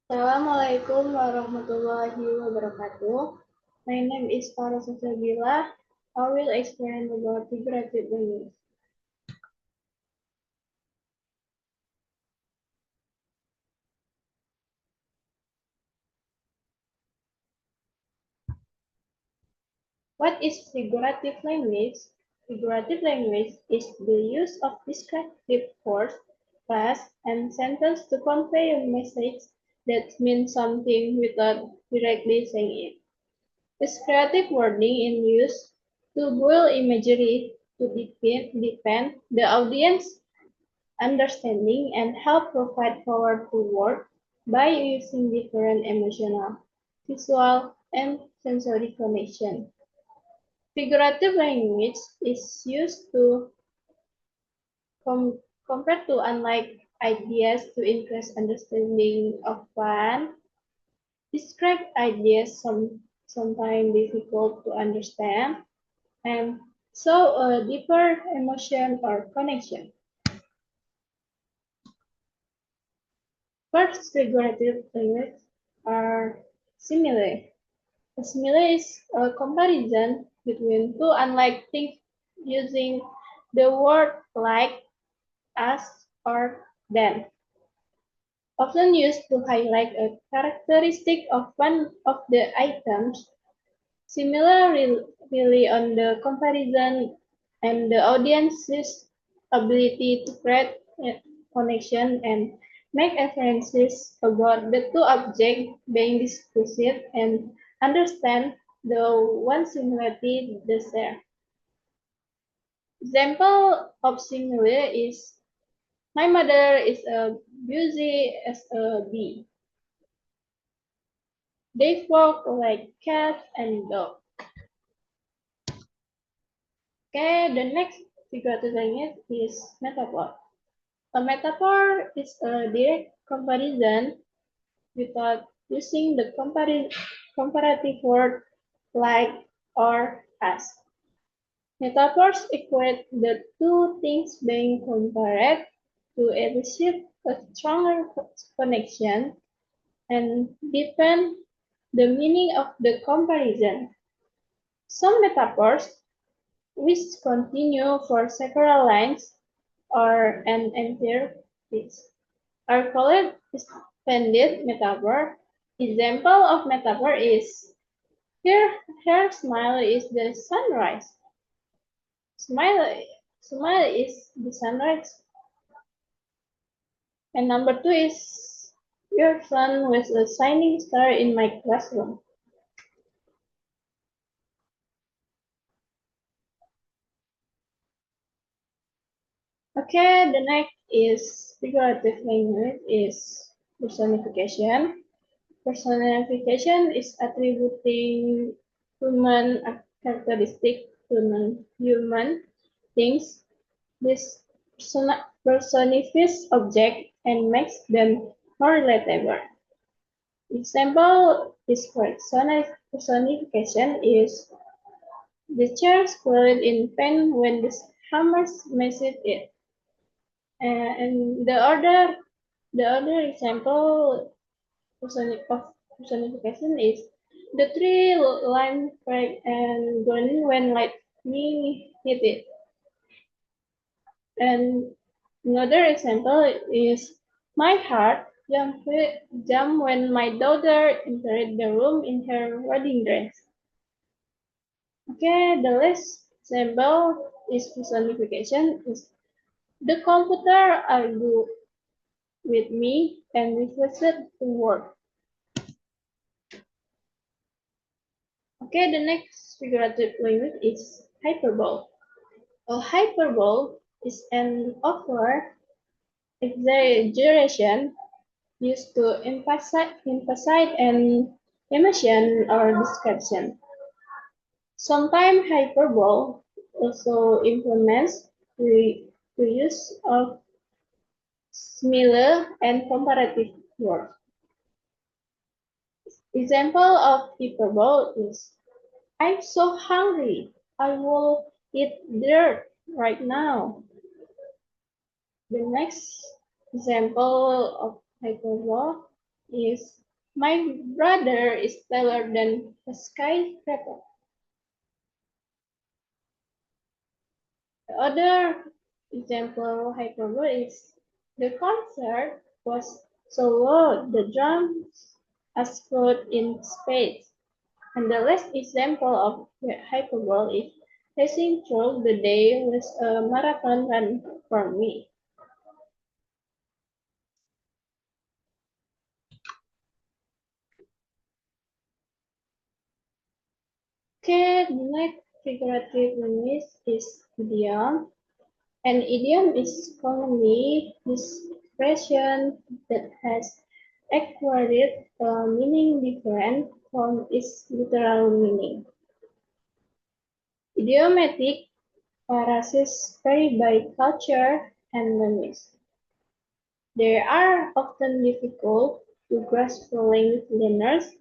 Assalamualaikum warahmatullahi wabarakatuh. My name is Farah Sasabila. I will explain about figurative language. What is figurative language? Figurative language is the use of descriptive words, phrases, and sentences to convey a message that means something without directly saying it. Descriptive wording in use to build imagery to deepen the audience understanding and help provide powerful words by using different emotional, visual, and sensory connection. Figurative language is used to compare to unlike ideas to increase understanding of one. Describe ideas sometimes difficult to understand and show a deeper emotion or connection. First, figurative language are similar. A simile is a comparison between two unlike things using the word like, as, or than, often used to highlight a characteristic of one of the items. Similar rely on the comparison and the audience's ability to create a connection and make inferences about the two objects being discussed and understand the one similarity they share. Example of similar is my mother is a busy as a bee. They walk like cat and dog. Okay, the next figurative language is metaphor. A metaphor is a direct comparison without using the comparative word like or as. Metaphors equate the two things being compared to elicit a stronger connection and deepen the meaning of the comparison. Some metaphors, which continue for several lines or an entire piece, are called expanded metaphor. Example of metaphor is here her smile is the sunrise. Smile smile is the sunrise. And number two is your son was a shining star in my classroom. Okay, the next is figurative language is personification. Personification is attributing human characteristic to non-human things. This personifies objects and makes them more relatable. Example is personification is the chair squirreled in pen when the hammer smashed it. And the other example of personification is the tree line bright and burning when lightning hit it. And another example is my heart jumped when my daughter entered the room in her wedding dress. Okay, the last example is personification is the computer argued with me and refused to work. Okay, the next figurative language is hyperbole. A hyperbole is an over exaggeration used to emphasize an emotion or description. Sometimes hyperbole also implements the use of similar and comparative words. Example of hyperbole is I'm so hungry. I will eat dirt right now. The next example of hyperbole is my brother is taller than a skyscraper. The other example hyperbole is the concert was so loud the drums exploded in space. And the last example of the hyperbole is racing through the day was a marathon run for me. Okay, the next figurative language is idiom. An idiom is commonly used expression that has acquired a meaning different from its literal meaning. Idiomatic phrases vary by culture and language. They are often difficult to grasp for language learners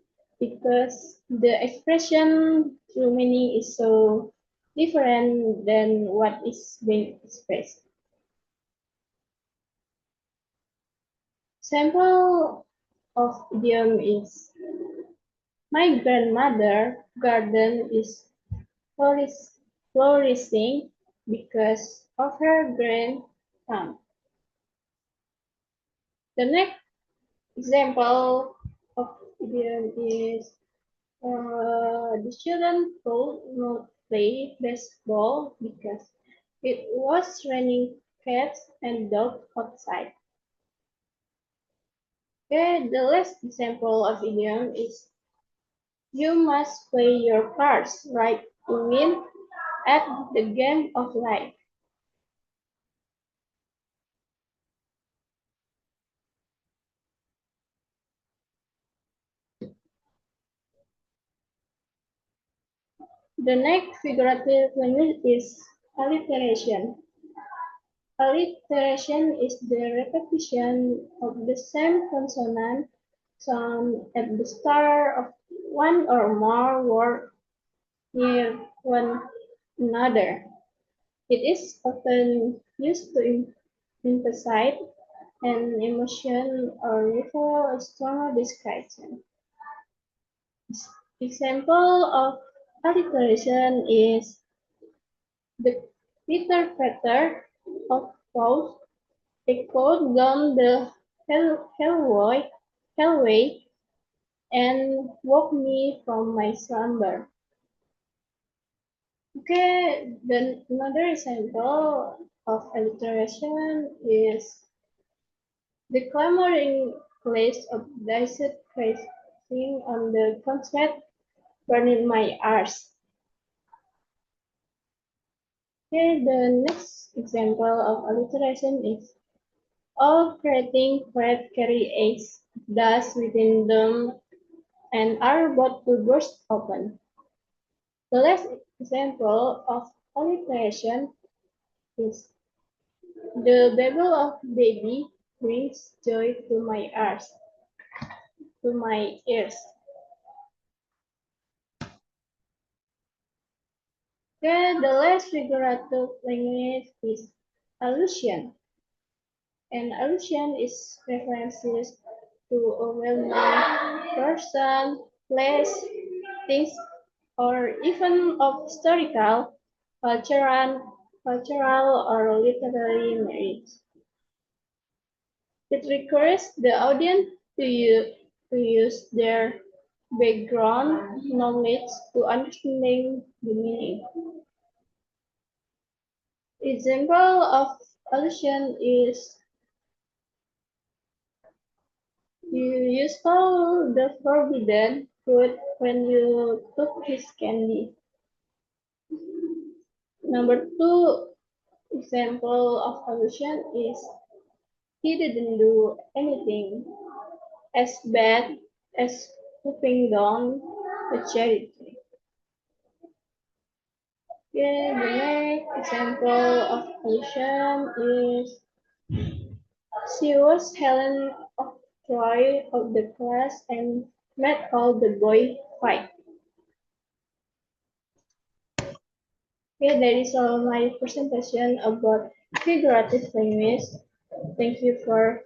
because the expression true meaning is so different than what is being expressed. Sample of idiom is my grandmother garden is flourishing because of her grand thumb. The next example of idiom is the children could not play baseball because it was raining cats and dogs outside. Okay, the last example of idiom is you must play your cards right to win at the game of life. The next figurative language is alliteration. Alliteration is the repetition of the same consonant sound at the start of one or more words near one another. It is often used to emphasize an emotion or refer a stronger description. Example of alliteration is the pitter-patter of paws echoed down the hallway and woke me from my slumber. Okay, then another example of alliteration is the clamoring place of diced crashing on the concrete burning my ears. Okay, the next example of alliteration is all creating crab carry eggs, dust within them, and are about to burst open. The last example of alliteration is the babble of baby brings joy to my ears. Okay, the last figurative language is allusion. An allusion is references to a well-known person, place, things, or even of historical, cultural or literary merit. It requires the audience to use their background knowledge to understand the meaning. Example of allusion is you stole the forbidden fruit when you took his candy. Number two example of allusion is he didn't do anything as bad as chopping down a cherry tree. Okay, the next example of allusion is she was Helen of Troy of the class and made all the boys fight. Okay, that is all my presentation about figurative language. Thank you for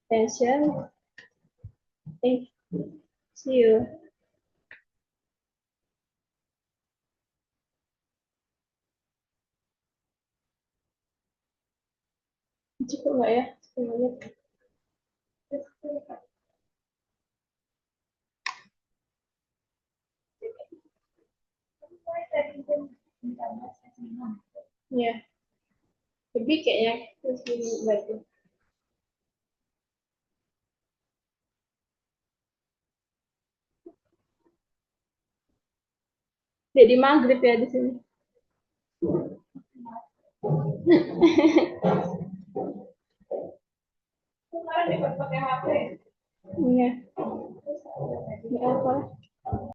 attention. Thank you. See you. Cukup nggak ya? 10 menit. Ya, lebih kayaknya. Terus baca. Jadi maghrib ya di sini. Kemarin pakai HP. Iya. Ya apa?